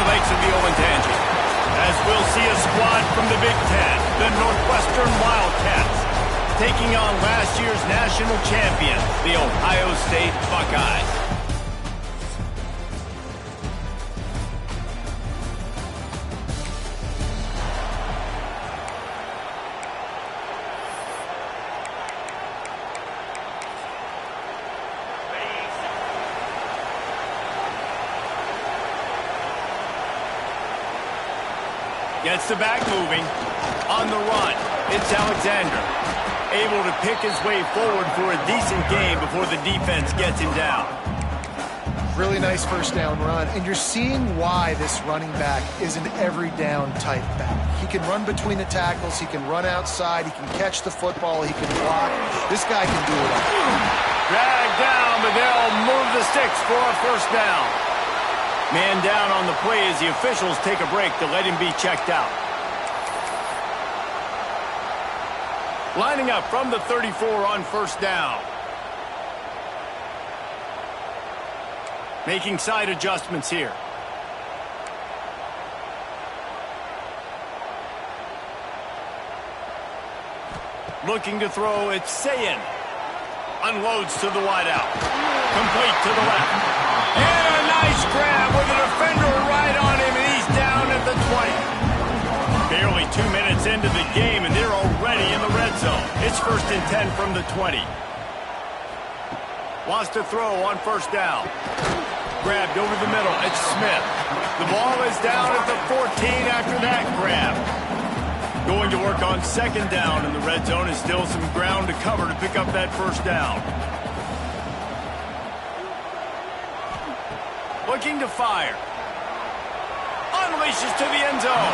the lakes of the Owen Tangent, as we'll see a squad from the Big Ten, the Northwestern Wildcats, taking on last year's national champion, the Ohio State Buckeyes. Gets the back moving. On the run, it's Alexander. Able to pick his way forward for a decent game before the defense gets him down. Really nice first down run, and you're seeing why this running back is an every down type back. He can run between the tackles, he can run outside, he can catch the football, he can block. This guy can do it all. Dragged down, but they'll move the sticks for a first down. Man down on the play as the officials take a break to let him be checked out. Lining up from the 34 on first down. Making side adjustments here. Looking to throw, it's Sayin. Unloads to the wideout. Complete to the left. And a nice grab with a defender right on him, and he's down at the 20. Barely 2 minutes into the game, and they're already in the red zone. It's 1st and 10 from the 20. Wants to throw on first down. Grabbed over the middle. It's Smith. The ball is down at the 14 after that grab. Going to work on second down in the red zone, is still some ground to cover to pick up that first down. Looking to fire. Unleashes to the end zone.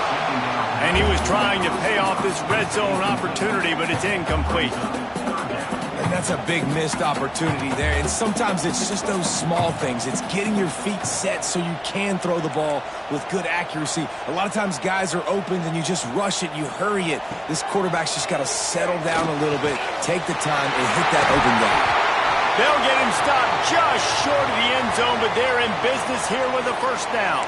And he was trying to pay off this red zone opportunity, but it's incomplete. And that's a big missed opportunity there. And sometimes it's just those small things. It's getting your feet set so you can throw the ball with good accuracy. A lot of times guys are open and you just rush it, you hurry it. This quarterback's just got to settle down a little bit, take the time, and hit that open guy. They'll get him stopped just short of the end zone, but they're in business here with a first down.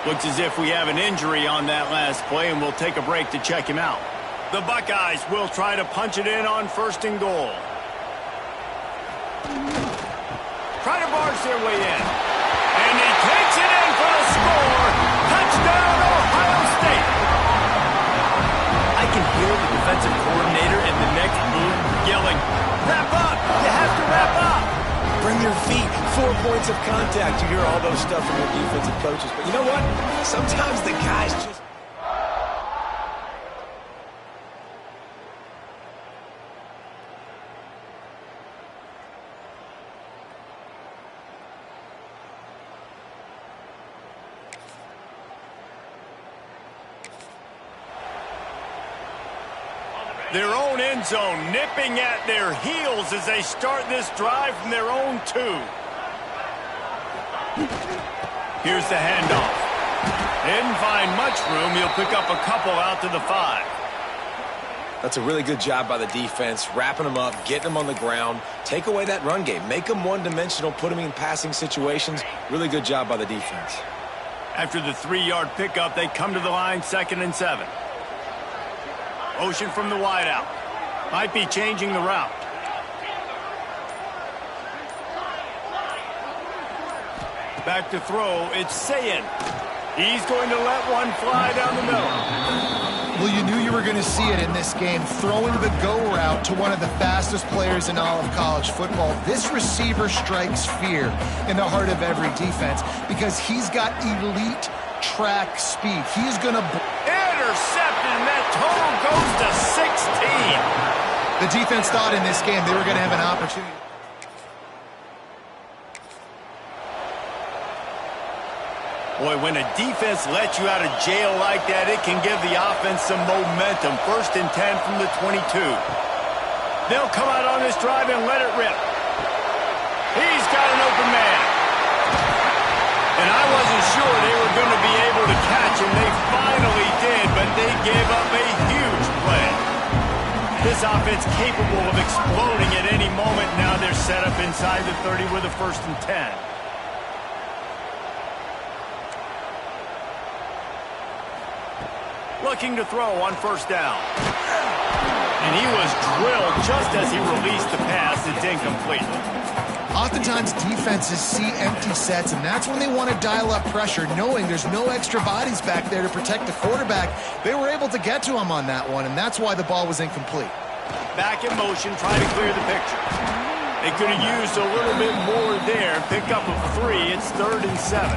Looks as if we have an injury on that last play, and we'll take a break to check him out. The Buckeyes will try to punch it in on 1st and goal. Try to barge their way in. And he takes it in for the score. Touchdown, Ohio State. I can hear the defensive coordinator in the next booth yelling, "Wrap up! You have to wrap up!" Bring your feet, 4 points of contact. You hear all those stuff from your defensive coaches. But you know what? Sometimes the guys just... Their own end zone nipping at their heels as they start this drive from their own 2. Here's the handoff. Didn't find much room. He'll pick up a couple out to the 5. That's a really good job by the defense, wrapping them up, getting them on the ground. Take away that run game. Make them one-dimensional, put them in passing situations. Really good job by the defense. After the 3-yard pickup, they come to the line, 2nd and 7. Motion from the wideout. Might be changing the route. Back to throw, it's Sayin. He's going to let one fly down the middle. Well, you knew you were going to see it in this game, throwing the go route to one of the fastest players in all of college football. This receiver strikes fear in the heart of every defense because he's got elite track speed. He's going to... Intercepted, and that total goes to 16. The defense thought in this game they were going to have an opportunity. Boy, when a defense lets you out of jail like that, it can give the offense some momentum. 1st and 10 from the 22. They'll come out on this drive and let it rip. He's got an open man. And I wasn't sure they were going to be able to catch him. They finally did, but they gave up a huge play. This offense capable of exploding at any moment. Now they're set up inside the 30 with a 1st and 10. Looking to throw on first down. And he was drilled just as he released the pass. It's incomplete. Oftentimes, defenses see empty sets, and that's when they want to dial up pressure, knowing there's no extra bodies back there to protect the quarterback. They were able to get to him on that one, and that's why the ball was incomplete. Back in motion, trying to clear the picture. They could have used a little bit more there. Pick up a 3. It's 3rd and 7.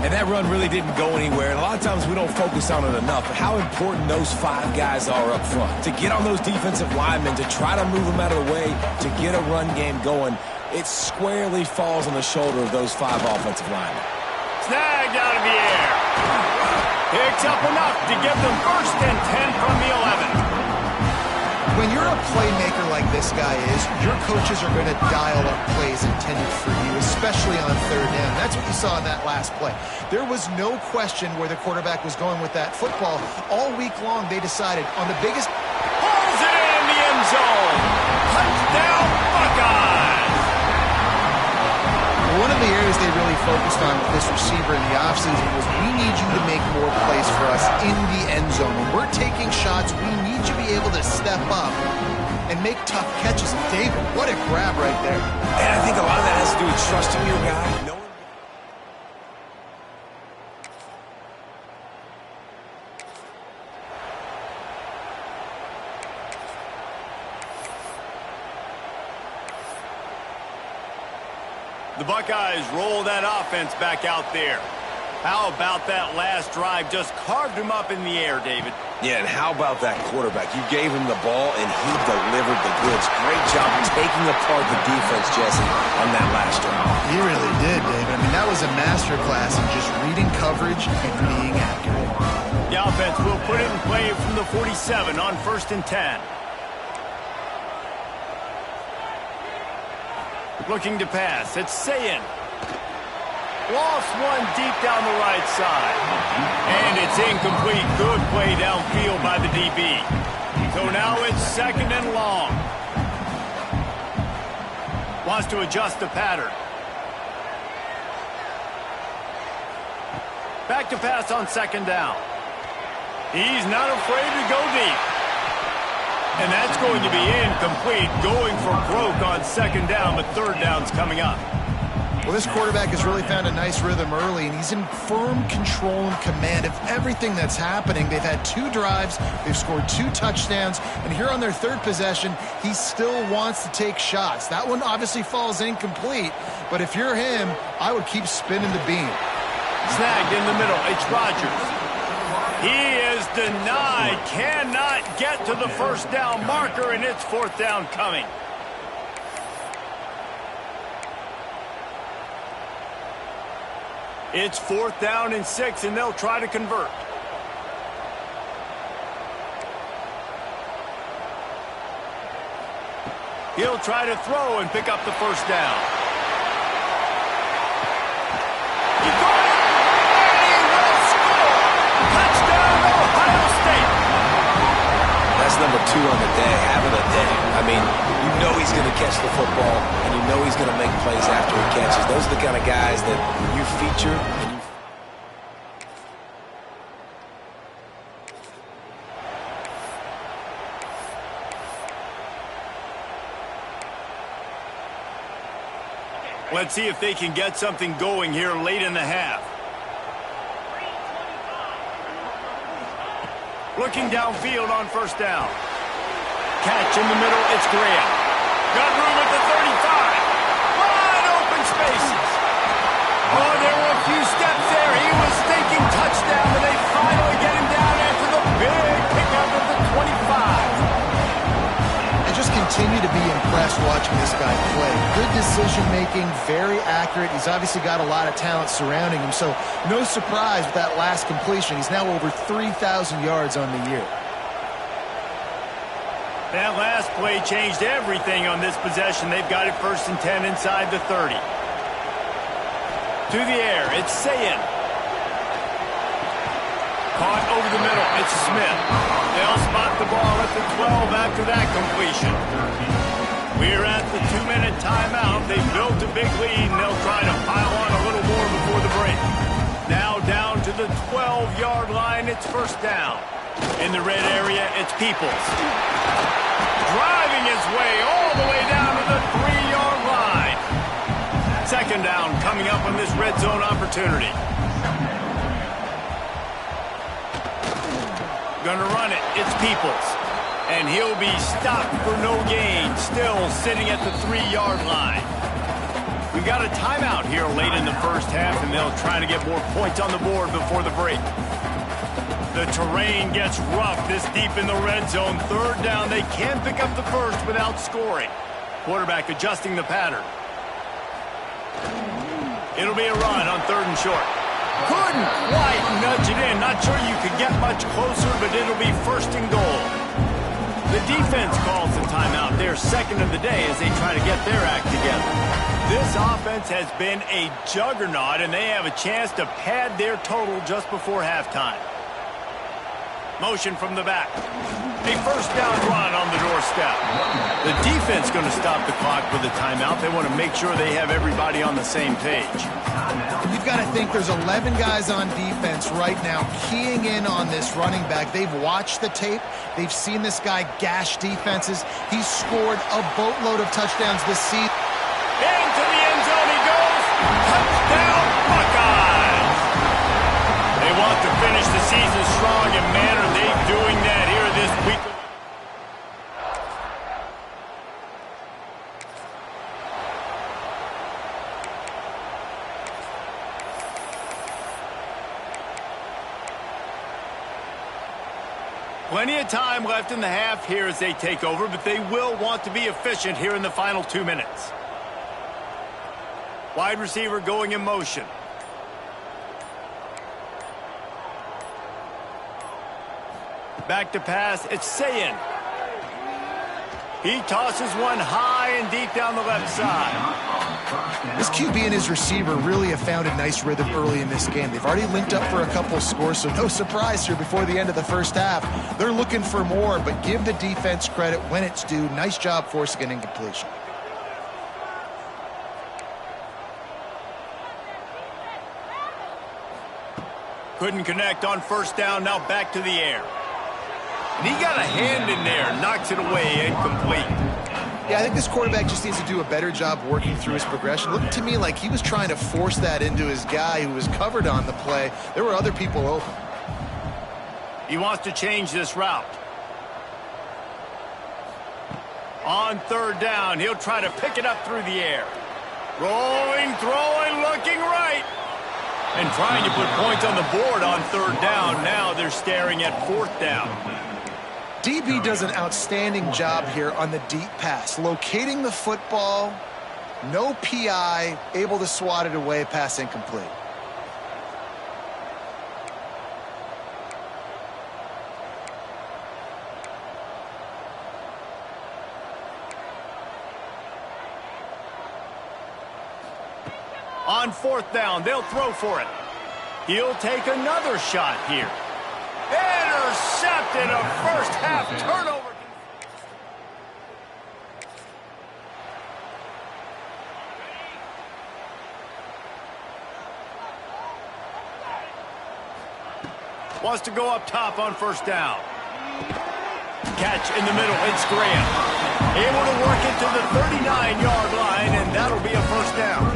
And that run really didn't go anywhere. And a lot of times we don't focus on it enough. But how important those 5 guys are up front. To get on those defensive linemen, to try to move them out of the way, to get a run game going, it squarely falls on the shoulder of those 5 offensive linemen. Snagged out of the air. Picks up enough to give them 1st and 10 from the 11. When you're a playmaker like this guy is, your coaches are going to dial up plays intended for you, especially on 3rd down. That's what you saw in that last play. There was no question where the quarterback was going with that football. All week long, they decided on the biggest... Pulls it in the end zone. Touchdown, Buckeyes! One of the areas they really focused on with this receiver in the offseason was, we need you to make more plays for us in the end zone. When we're taking shots, we need you to be able to step up and make tough catches. David, what a grab right there. And I think a lot of that has to do with trusting your guy. The Buckeyes roll that offense back out there. How about that last drive? Just carved him up in the air, David. Yeah, and how about that quarterback? You gave him the ball, and he delivered the goods. Great job taking apart the defense, Jesse, on that last drive. He really did, David. I mean, that was a masterclass in just reading coverage and being accurate. The offense will put it in play from the 47 on 1st and 10. Looking to pass. It's Sayin. Lost one deep down the right side. And it's incomplete. Good play downfield by the DB. So now it's 2nd and long. Wants to adjust the pattern. Back to pass on 2nd down. He's not afraid to go deep. And that's going to be incomplete. Going for broke on 2nd down, but 3rd down's coming up. Well, this quarterback has really found a nice rhythm early, and he's in firm control and command of everything that's happening. They've had 2 drives, they've scored 2 touchdowns, and here on their 3rd possession, he still wants to take shots. That one obviously falls incomplete, but if you're him, I would keep spinning the beam. Snagged in the middle. It's Rodgers. He is denied. Cannot get to the 1st down marker, and it's 4th down coming. It's 4th down and 6, and they'll try to convert. He'll try to throw and pick up the 1st down. He got it, and he will score. Touchdown, Ohio State. That's number 2 on the day, having a day. I mean, you know he's going to catch the football, and you know he's going to make plays after he catches. Those are the kind of guys that you feature and you... Let's see if they can get something going here late in the half. Looking downfield on 1st down. Catch in the middle, it's Graham. Got room at the 35. Wide open spaces. Oh, there were a few steps there. He was thinking touchdown, but they finally get him down after the big pickup of the 25. I just continue to be impressed watching this guy play. Good decision-making, very accurate. He's obviously got a lot of talent surrounding him, so no surprise with that last completion. He's now over 3,000 yards on the year. That last play changed everything on this possession. They've got it 1st and 10 inside the 30. To the air, it's Sayin. Caught over the middle, it's Smith. They'll spot the ball at the 12 after that completion. We're at the 2-minute timeout. They've built a big lead, and they'll try to pile on a little more before the break. Now down to the 12-yard line, it's 1st first down. In the red area, it's Peoples. Driving his way all the way down to the 3-yard line. Second down coming up on this red zone opportunity. Gonna run it. It's Peoples. And he'll be stopped for no gain. Still sitting at the 3-yard line. We got a timeout here late in the first half, and they'll try to get more points on the board before the break. The terrain gets rough this deep in the red zone. Third down, they can pick up the first without scoring. Quarterback adjusting the pattern. It'll be a run on 3rd and short. Couldn't quite nudge it in. Not sure you could get much closer, but it'll be 1st and goal. The defense calls the timeout. They're second of the day as they try to get their act together. This offense has been a juggernaut, and they have a chance to pad their total just before halftime. Motion from the back. A first down run on the doorstep. The defense going to stop the clock with a timeout. They want to make sure they have everybody on the same page. You've got to think there's 11 guys on defense right now keying in on this running back. They've watched the tape. They've seen this guy gash defenses. He's scored a boatload of touchdowns this season. Into the end zone he goes. Touchdown, Buckeyes! They want to finish the season strong, and man, are they doing that here this week. Plenty of time left in the half here as they take over, but they will want to be efficient here in the final 2 minutes. Wide receiver going in motion. Back to pass, it's Sayin. He tosses one high and deep down the left side. This QB and his receiver really have found a nice rhythm early in this game. They've already linked up for a couple scores, so no surprise here before the end of the first half. They're looking for more, but give the defense credit when it's due. Nice job forcing an incompletion. Couldn't connect on first down, now back to the air. And he got a hand in there, knocks it away, incomplete. Yeah, I think this quarterback just needs to do a better job working through his progression. Looked to me like he was trying to force that into his guy who was covered on the play. There were other people open. He wants to change this route. On third down, he'll try to pick it up through the air. Rolling, throwing, looking right. And trying to put points on the board on third down. Now they're staring at 4th down. DB does an outstanding job here on the deep pass. Locating the football, no PI, able to swat it away, pass incomplete. On 4th down, they'll throw for it. He'll take another shot here. Intercepted, a first half turnover. Wants to go up top on first down. Catch in the middle, it's Graham. Able to work it to the 39-yard line, and that'll be a first down.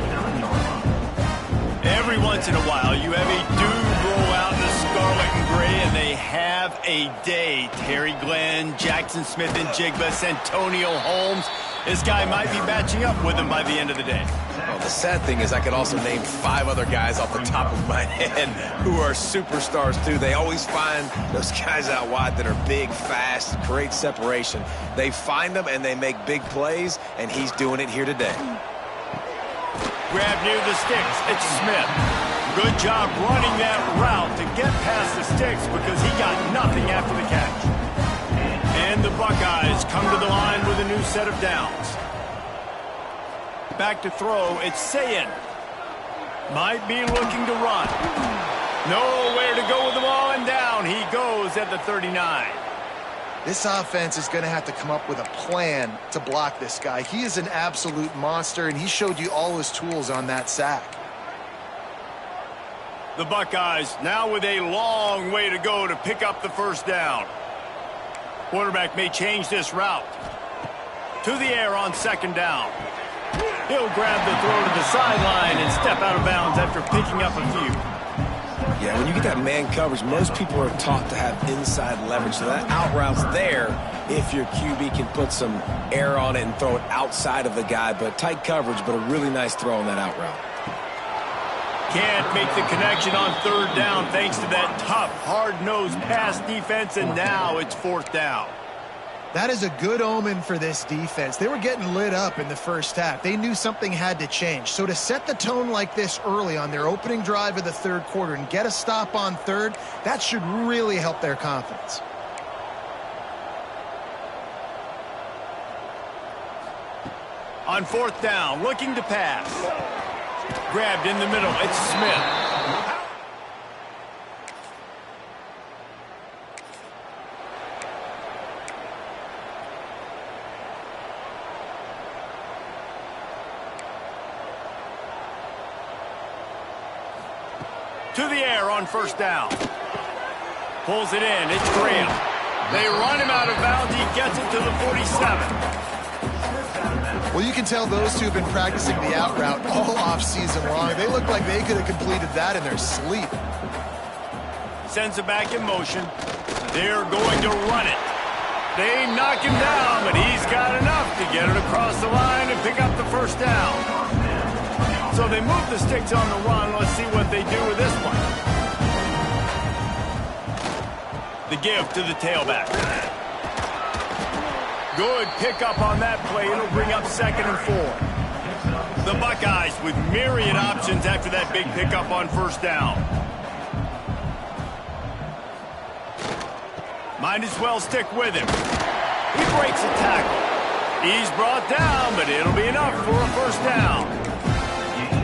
Every once in a while, you have a dude roll out in the scarlet and gray, and they have a day. Terry Glenn, Jackson Smith and Jigba, Santonio Holmes. This guy might be matching up with him by the end of the day. Well, the sad thing is I could also name 5 other guys off the top of my head who are superstars, too. They always find those guys out wide that are big, fast, create separation. They find them, and they make big plays, and he's doing it here today. Grab near the sticks, it's Smith. Good job running that route to get past the sticks because he got nothing after the catch. And the Buckeyes come to the line with a new set of downs. Back to throw, it's Sayin. Might be looking to run. Nowhere to go with the ball, and down he goes at the 39. This offense is going to have to come up with a plan to block this guy. He is an absolute monster, and he showed you all his tools on that sack. The Buckeyes now with a long way to go to pick up the first down. Quarterback may change this route. To the air on second down. He'll grab the throw to the sideline and step out of bounds after picking up a few. Yeah, when you get that man coverage, most people are taught to have inside leverage. So that out route's there if your QB can put some air on it and throw it outside of the guy. But tight coverage, but a really nice throw on that out route. Can't make the connection on third down thanks to that tough, hard-nosed pass defense, and now it's fourth down. That is a good omen for this defense. They were getting lit up in the first half. They knew something had to change. So to set the tone like this early on their opening drive of the third quarter and get a stop on third, that should really help their confidence. On fourth down, looking to pass. Grabbed in the middle, it's Smith. To the air on first down. Pulls it in, it's Graham. They run him out of bounds, he gets it to the 47. Well, you can tell those two have been practicing the out route all off-season long. They look like they could have completed that in their sleep. Sends it back in motion. They're going to run it. They knock him down, but he's got enough to get it across the line and pick up the first down. So they move the sticks on the run. Let's see what they do with this one. The give to the tailback. Good pickup on that play. It'll bring up second and 4. The Buckeyes with myriad options after that big pickup on first down. Might as well stick with him. He breaks a tackle. He's brought down, but it'll be enough for a first down.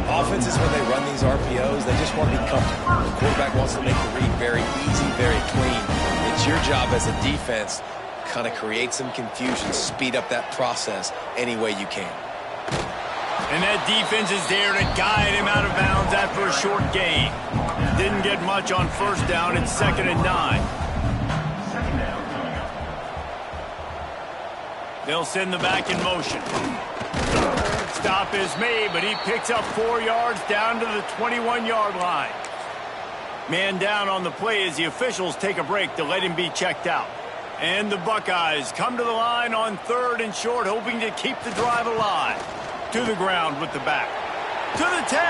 Offenses, when they run these RPOs, they just want to be comfortable. The quarterback wants to make the read very easy, very clean. It's your job as a defense kind of create some confusion, speed up that process any way you can. And that defense is there to guide him out of bounds after a short gain. Didn't get much on first down. It's second and 9. They'll send the back in motion. Stop is made, but he picks up 4 yards down to the 21-yard line. Man down on the play as the officials take a break to let him be checked out. And the Buckeyes come to the line on third and short, hoping to keep the drive alive. To the ground with the back. To the 10.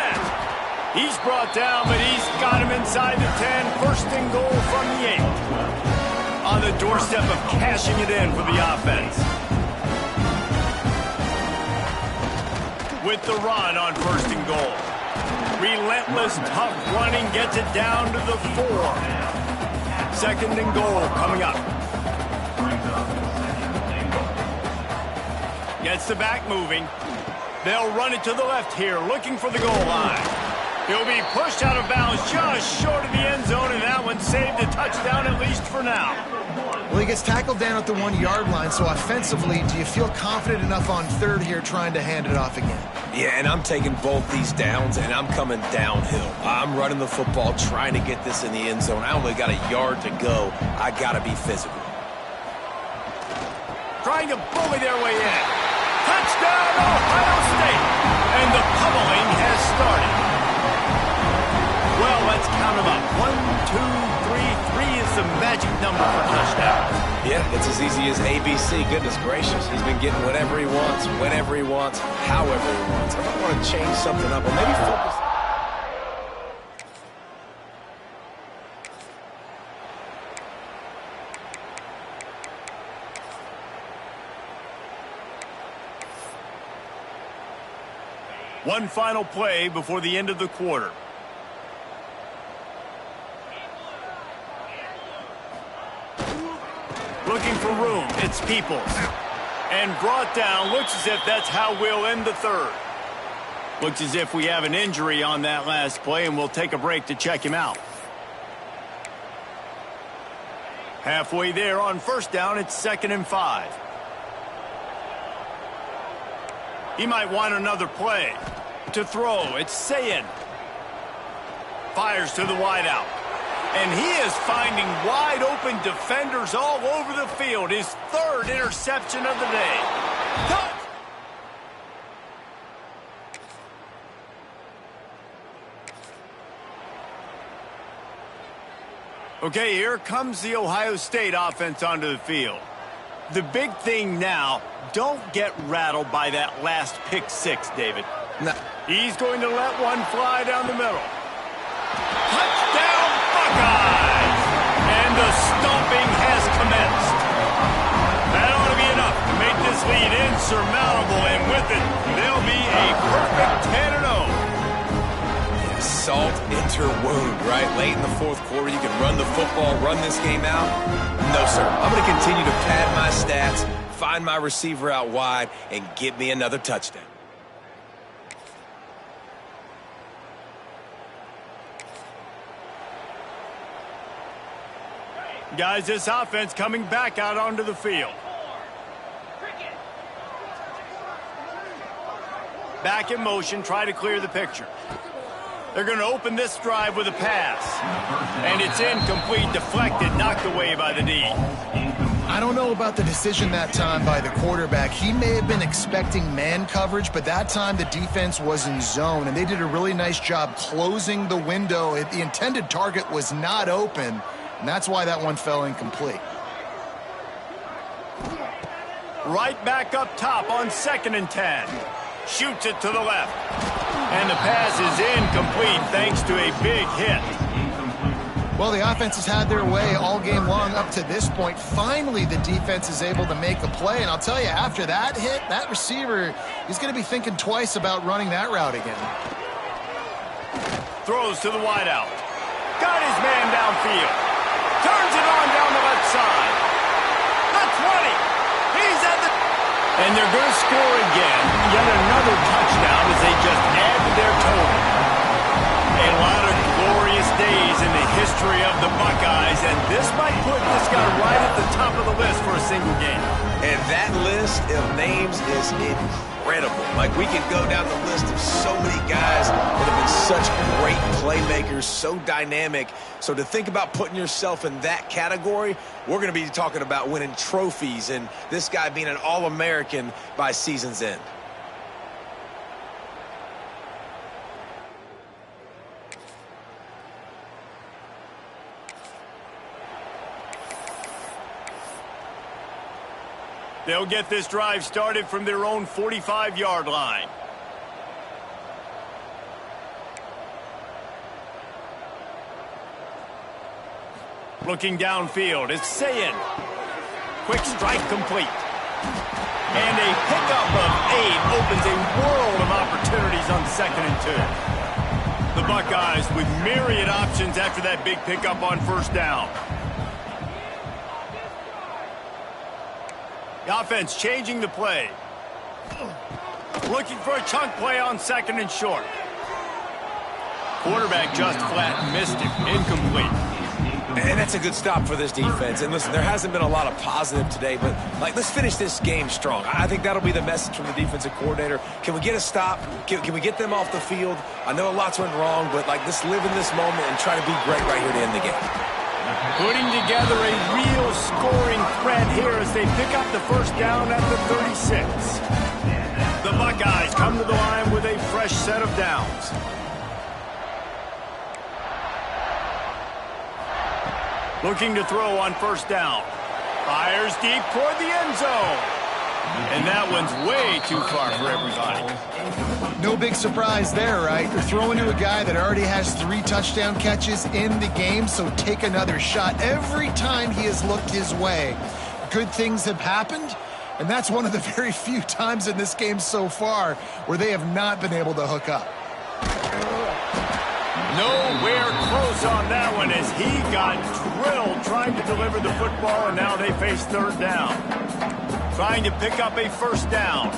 He's brought down, but he's got him inside the 10. First and goal from the 8. On the doorstep of cashing it in for the offense. With the run on first and goal. Relentless, tough running gets it down to the 4. Second and goal coming up. Gets the back moving. They'll run it to the left here, looking for the goal line. He'll be pushed out of bounds just short of the end zone, and that one saved a touchdown at least for now. Well, he gets tackled down at the 1-yard line, so offensively, do you feel confident enough on third here trying to hand it off again? Yeah, and I'm taking both these downs, and I'm coming downhill. I'm running the football, trying to get this in the end zone. I only got a yard to go. I got to be physical. Trying to bully their way in. Touchdown, Ohio State! And the pummeling has started. Well, let's count them up. 1, 2, 3. 3 is the magic number for touchdowns. Yeah, it's as easy as ABC. Goodness gracious. He's been getting whatever he wants, whenever he wants, however he wants. I might want to change something up or maybe focus. One final play before the end of the quarter. Looking for room, it's Peoples. And brought down, looks as if that's how we'll end the third. Looks as if we have an injury on that last play, and we'll take a break to check him out. Halfway there on first down, it's second and 5. He might want another play. To throw, it's Sayin. fires to the wideout. And he is finding wide-open defenders all over the field. His third interception of the day. Okay, here comes the Ohio State offense onto the field. The big thing now, don't get rattled by that last pick six, David. No. He's going to let one fly down the middle. Touchdown, Buckeyes! And the stomping has commenced. That ought to be enough to make this lead insurmountable, and with it, they'll be a perfect 10-0. Salt enter wound, right? Late in the fourth quarter, you can run the football, run this game out. No, sir. I'm going to continue to pad my stats, find my receiver out wide, and get me another touchdown. Guys, this offense coming back out onto the field. Back in motion, try to clear the picture. They're going to open this drive with a pass. And it's incomplete, deflected, knocked away by the D. I don't know about the decision that time by the quarterback. He may have been expecting man coverage, but that time the defense was in zone, and they did a really nice job closing the window. The intended target was not open, and that's why that one fell incomplete. Right back up top on 2nd and 10. Shoots it to the left. And the pass is incomplete thanks to a big hit. Well, the offense has had their way all game long up to this point. Finally, the defense is able to make a play. And I'll tell you, after that hit, that receiver, he's going to be thinking twice about running that route again. Throws to the wideout. Got his man downfield. Turns it on down the left side. The 20. He's at the... And they're going to score again. Yet another touchdown as they just add to their total. A lot of glorious days in the history of the Buckeyes, and this might put this guy right at the top of the list for a single game. And that list of names is incredible. Like, we could go down the list of so many guys that have been such great playmakers, so dynamic. So to think about putting yourself in that category, we're going to be talking about winning trophies and this guy being an All-American by season's end. They'll get this drive started from their own 45-yard line. Looking downfield, it's Sayin. Quick strike complete. And a pickup of 8 opens a world of opportunities on 2nd and 2. The Buckeyes with myriad options after that big pickup on 1st down. The offense changing the play. Looking for a chunk play on 2nd and short. Quarterback just flat missed it. Incomplete. And that's a good stop for this defense. And listen, there hasn't been a lot of positive today, but let's finish this game strong. I think that'll be the message from the defensive coordinator. Can we get a stop? Can we get them off the field? I know a lot's went wrong, but let's live in this moment and try to be great right here to end the game. Putting together a real scoring threat here as they pick up the 1st down at the 36. The Buckeyes come to the line with a fresh set of downs. Looking to throw on 1st down. Fires deep toward the end zone. And that one's way too far for everybody. No big surprise there, right? They're throwing to a guy that already has 3 touchdown catches in the game, so take another shot. Every time he has looked his way, good things have happened, and that's one of the very few times in this game so far where they have not been able to hook up. Nowhere close on that one as he got drilled trying to deliver the football, and now they face 3rd down. Trying to pick up a 1st down.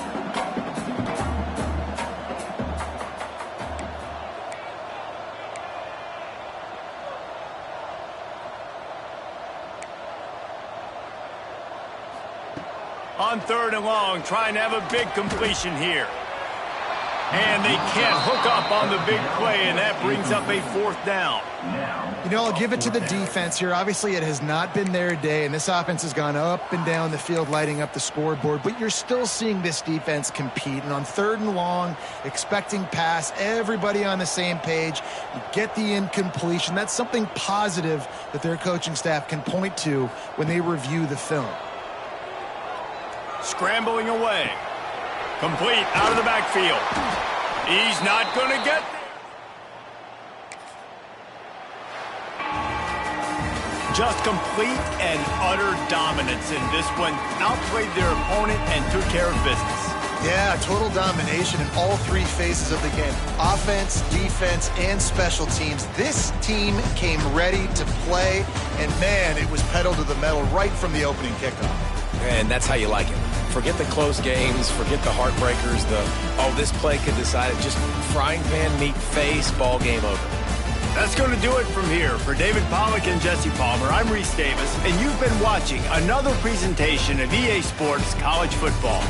On 3rd and long, trying to have a big completion here. And they can't hook up on the big play, and that brings up a 4th down. You know, I'll give it to the defense here. Obviously, it has not been their day, and this offense has gone up and down the field, lighting up the scoreboard. But you're still seeing this defense compete. And on 3rd and long, expecting pass, everybody on the same page. You get the incompletion. That's something positive that their coaching staff can point to when they review the film. Scrambling away. Complete out of the backfield. He's not going to get there. Just complete and utter dominance in this one. Outplayed their opponent and took care of business. Yeah, total domination in all 3 phases of the game. Offense, defense, and special teams. This team came ready to play, and man, it was pedal to the metal right from the opening kickoff. And that's how you like it. Forget the close games, forget the heartbreakers, this play could decide it. Just frying pan meet face, ball game over. That's going to do it from here. For David Pollack and Jesse Palmer, I'm Reese Davis, and you've been watching another presentation of EA Sports College Football.